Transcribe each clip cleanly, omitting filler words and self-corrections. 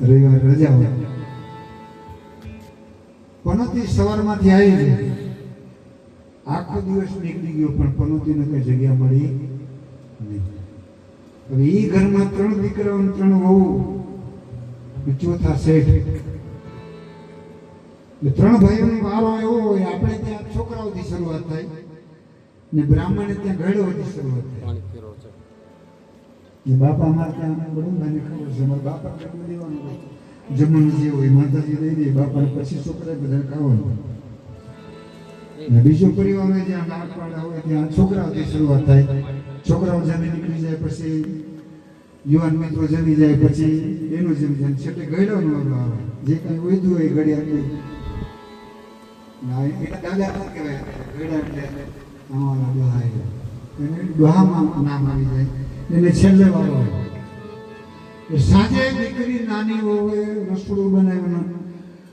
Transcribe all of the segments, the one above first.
રવિવાર રજા હોય. પનોતી સવારમાંથી આવી ગઈ, આખો દિવસ નીકળી ગયો પણ પનોતીને કઈ જગ્યા મળી નહીં. હવે એ ઘરમાં 3 દીકરાઓ અને 3 વહુ, ચોથા શેઠ. 3 ભાઈઓનો વારો એવો હોય, આપણે ત્યાં છોકરાઓથી શરૂઆત થાય ને બ્રાહ્મણે ત્યાં ગળોથી શરૂઆત થાય. બાપા અમારે ત્યાં બધું મને ખબર છે, અમારા બાપા કેટલું દેવાનું હોય, જમવાનું જે હોય માતાજી દઈ દે, બાપાને પછી છોકરા બધા ખાવાનું. બીજો પરિવાર હોય જ્યાં નાગપાડા હોય ત્યાં છોકરાઓથી શરૂઆત થાય. છોકરાઓ જમી નીકળી જાય પછી યુવાન મિત્રો જમી જાય પછી એનું જેમ જેમ છેલ્લે ગળ્યાનો વારો આવે. જે કાંઈ વધ્યું હોય ગળ્યા એના દાદા શું કહેવાય, ગળ્યા એટલે અમારા ડોહા, એને ડોહામાં નામ આવી જાય, એને છેલ્લે વાળો હોય. સાંજે દીકરી નાની હોય, રસોડું બનાવ્યું,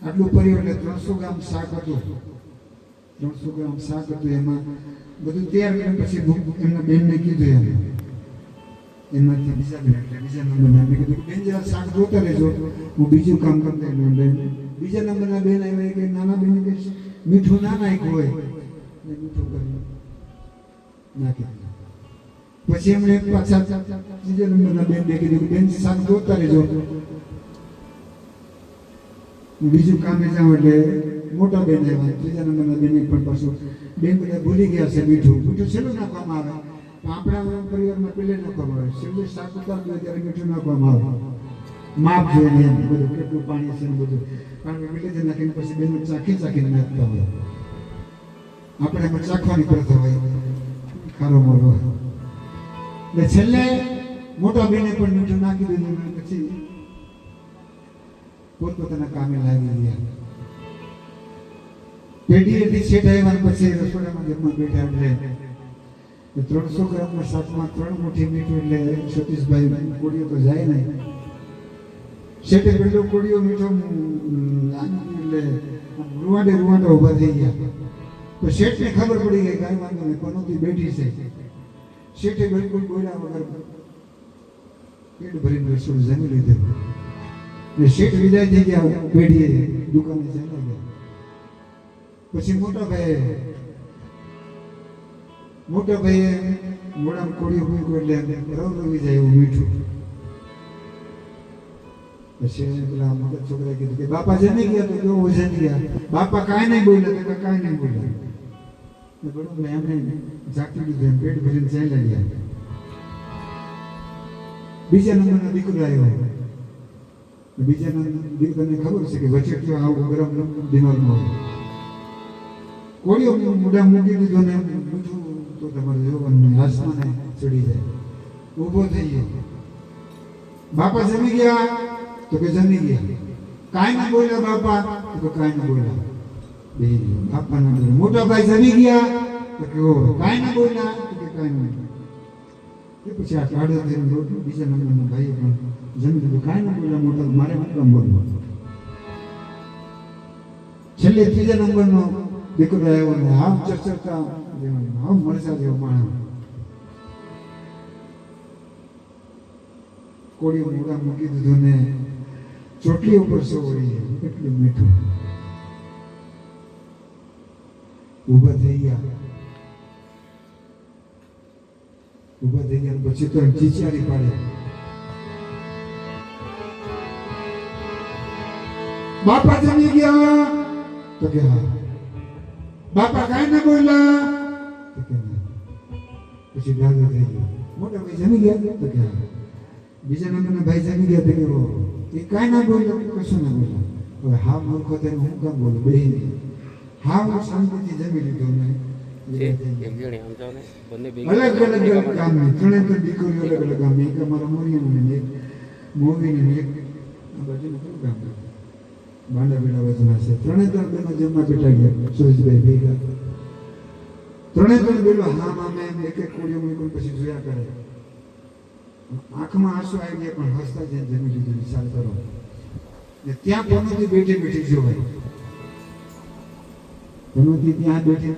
આટલું પરિવાર એટલે 300 ગ્રામ શાક હતું. 300 ગ્રામ શાક હતું, એમાં બધું તૈયાર કર્યું. પછી એમના બેનને કીધું, એમાંથી બીજા નંબરના મેં કીધું, બેન જરા શાક જોતા રહેજો, હું બીજું કામ કરતા એટલે બીજા નંબરના બેન આવ્યા કે નાના બેન કે મીઠું ના નાખ્યું હોય, મીઠું કરી નાખી. પછી એમણે પાછા ત્રીજા નંબરના બેનને કીધું, બેન શાક જોતા રહેજો, બીજું કામે જાઉં. એટલે મોટા બેન આવ્યા, ત્રીજા નંબરના બેન પણ પાછું બેન બધા ભૂલી ગયા છે મીઠું છેલ્લું નાખવામાં આવે. આપણા પરિવારમાં પેલે નાખવામાં આવે, છેલ્લું શાક ઉતારતું ત્યારે મીઠું નાખવામાં આવે. માપ જોઈને એમ બધું કેટલું પાણી છે ને બધું, કારણ કે પેલે જ નાખીને પછી બેનો ચાખીને નાખતા હોય. આપણે એમાં ચાખવાની પ્રથા હોય, ખારો મોરો હોય. એટલે છેલ્લે મોટા બેને પણ મીઠું નાખી દીધું. પછી પોતપોતાના કામે લાગી ગયા. પેઢીએથી શેઠ આવ્યા પછી રસોડામાં જમવા બેઠા. એટલે 300 ગ્રામના શાકમાં 3 મુઠ્ઠી મીઠું, એટલે સતીશભાઈ કોળીઓ તો જાય નહીં. શેઠે પેલો કોળીઓ મીઠો એટલે રૂવાડે ઉભા થઈ ગયા. તો શેઠને ખબર પડી ગઈ, કાંઈ વાંધો નહીં, પનોતી બેઠી છે. શેઠે બિલકુલ બોલ્યા વગર પેટ ભરીને રસોડું જમી લીધું. ને શેઠ વિદાય થઈ ગયા, પેઢીએ દુકાને ચાલ્યા ગયા. પછી મોટા ભાઈએ મોઢામાં કોળીઓ મૂક્યું એટલે રવી જાય એવું મીઠું. પછી પેલા મગજ છોકરાએ કીધું કે બાપા જમી ગયા? તો કેવું જમી ગયા? બાપા કાંઈ નહીં બોલ્યા, તો કાંઈ નહીં બોલ્યા. બરોબર, એમને ઝાંકી લીધું, એમ પેટ ભરીને ચાલ્યા ગયા. બીજા નંબરનો દીકરો આવ્યો. બીજા નંબરના દીકરાને ખબર છે કે વચેટિયો આવું ગરમ દિમાગનો હોય. કોળીઓ મોઢા મૂકી દીધો ને મીઠું તો તમારે જોવાનું આસમાને ચડી જાય. ઊભો થઈ ગયો. બાપા જમી ગયા? તો કે જમી ગયા. કાંઈ ના બોલ્યા બાપા? તો કાંઈ ના બોલ્યા. બે બાપા ના બોલ્યા. મોટા ભાઈ જમી ગયા? તો કે કાંઈ ના બોલ્યા? તો કે કાંઈ નહીં. એ પછી આ કાઢો થઈને બીજા નંબરના ભાઈએ પણ જમી લીધું. કાંઈ ના બોલ્યા મોટા, મારે મતલબ બોલવું. છેલ્લે ત્રીજા નંબરનો દીકરો આવ્યો ને આમ ચર્ચા આમ મળસા જેવો માણસ. કોળીઓ મોઢા મૂકી દીધું ને ચોટલી ઉપર સોવડી, એટલું મીઠું. ઊભા થઈ ગયા. પછી તો ચીચિયારી પાડે, બાપા જમી ગયા? તો કે હા. બાપા કાંઈ ના બોલ્યા? તો કે ના. પછી દાદો થઈ ગયો. મોટા ભાઈ જમી ગયા? તો કે હા. બીજા નંબરના ભાઈ જમી ગયા? તો કે એ કાંઈ ના બોલ્યા? કશું ના બોલ્યા. હવે હા મૂર્ખો થઈને હું કામ બોલું? બે હા હું શાંતિથી જમી લીધું ને અલગ અલગ કામ નહીં. 3 દીકરીઓ અલગ અલગ કામ. એક અમારા મોરિયાનું ને એક મોવીને એક આ બાજુનું કયું કામ બાંડા બેડા વચના છે. 3 બેનો જમવા બેઠા ગયા સુરેશભાઈ ભેગા. 3 બેનો હા મામે એક કોળીઓ મૂકી પછી જોયા કરે. આંખમાં આંસુ આવી ગયા પણ હસતા જઈને જમી લીધું. વિચાર કરો ને ત્યાં પનોતી બેઠી જોવાય. પનોતી ત્યાં બેઠી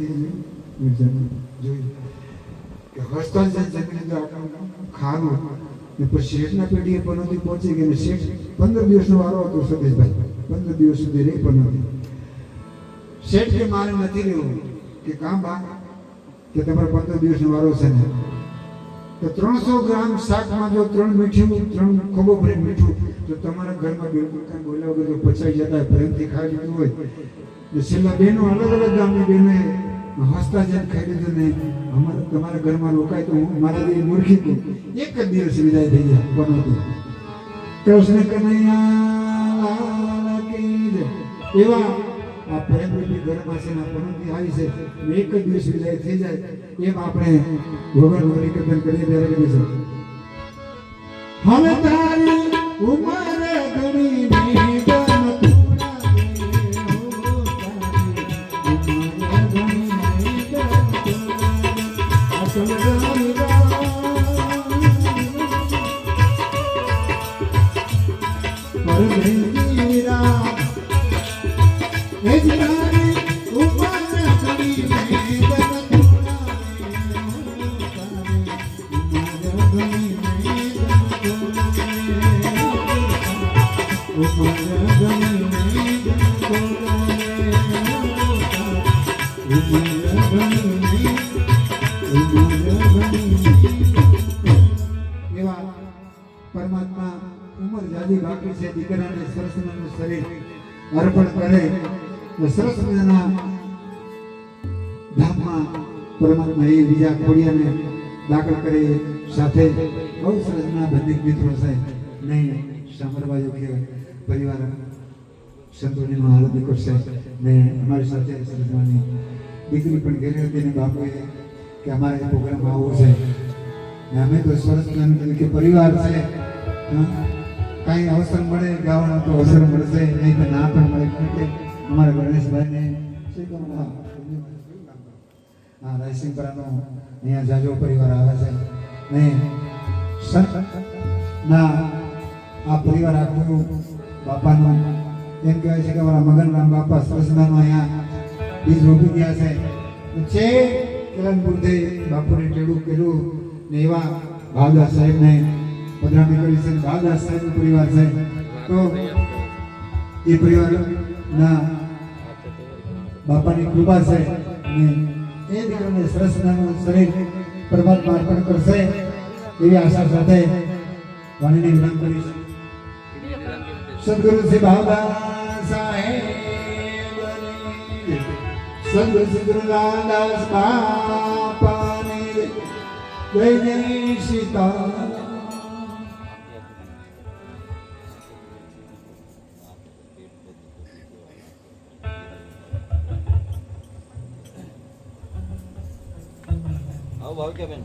જોયું કે હસતા જઈને જમી લીધું. આટલું ખારું ને પછી શેઠના પેઢીએ પનોતી પહોંચી ગઈ ને શેઠ 15 દિવસનો વારો હતો સતીશભાઈ, 15 દિવસ સુધી રહી પનોતી. શેઠ કે મારે નથી રહેવું, કે કામ બા કે તમારે 15 દિવસનો વારો છે ને, તો 300 ગ્રામ શાકમાં જો 3 મીઠું 3 ખોબો ભરી મીઠું તો તમારા ઘરમાં બિલકુલ કાંઈ બોલ્યા વગર જો પચાઈ જતા પ્રેમથી ખાઈ લીધું હોય. તો છેલ્લા બહેનો અલગ અલગ ગામની બહેનોએ હસતા જેમ ખાઈ લીધું ને અમારે તમારા ઘરમાં રોકાય તો હું મારાથી મૂર્ખી કહું. એક જ દિવસ વિદાય થઈ ગયા પનોતી. કૃષ્ણ કનૈયા કી જય. એવા આ પ્રેમ રૂપી ઘર પાસેના પનોતી આવી છે, એક જ દિવસ વિદાય થઈ જાય એમ આપણે ભગવાન વગર કીર્તન કરીએ ત્યારે કહે છે, હવે તારી ઉંમર ઘણી નહીં પરમાત્મા ઉંમર જાજી બાકી છે, દીકરાને સરસ મજાનું શરીર અર્પણ કરે તો સરસ મજાના ધામમાં પરમાત્મા એ બીજા ખોડિયાને દાખલ કરે. સાથે બહુ સરસ ના બંને મિત્રો છે નહીં સાંભળવા યોગ્ય પરિવાર સંતોષીનો હાલત કરશે ને અમારી સાથે સરસવાની દીકરી પણ ઘેરી હતી ને બાપુએ કે અમારે પ્રોગ્રામમાં આવવું છે ને અમે તો સરસ કે પરિવાર છે, કાંઈ અવસર મળે ગાવાનો તો અવસર મળશે, નહીં તો ના પણ મળે. કારણ કે અમારા ગણેશભાઈને હા રાયસિંગપરાનો અહીંયા જાજો પરિવાર આવે છે ને ના આ પરિવાર આખું બાપાનું એમ કહેવાય છે કે અમારા મગનરામ બાપા સરસનાનો અહીંયા બીજ રોપી ગયા છે કેલનપુરથી બાપુને ટેડું કર્યું ને એવા ભાવદાસ સાહેબને પધરામણી કરી છે. ભાવદાસ સાહેબનો પરિવાર છે તો એ પરિવારના બાપાની કૃપા છે ને એ દીકરાને સરસનાનું શરીર પરમાત્મા અર્પણ કરશે એવી આશા સાથે વાણીને વિરામ કરીશ. સદગુરુ શ્રી ભાવદાસ સાહેબ, સદગુરુ શ્રી ગુરુદાસ બાપાની જય જય સીતારામ. આવો ભાવ કે બેન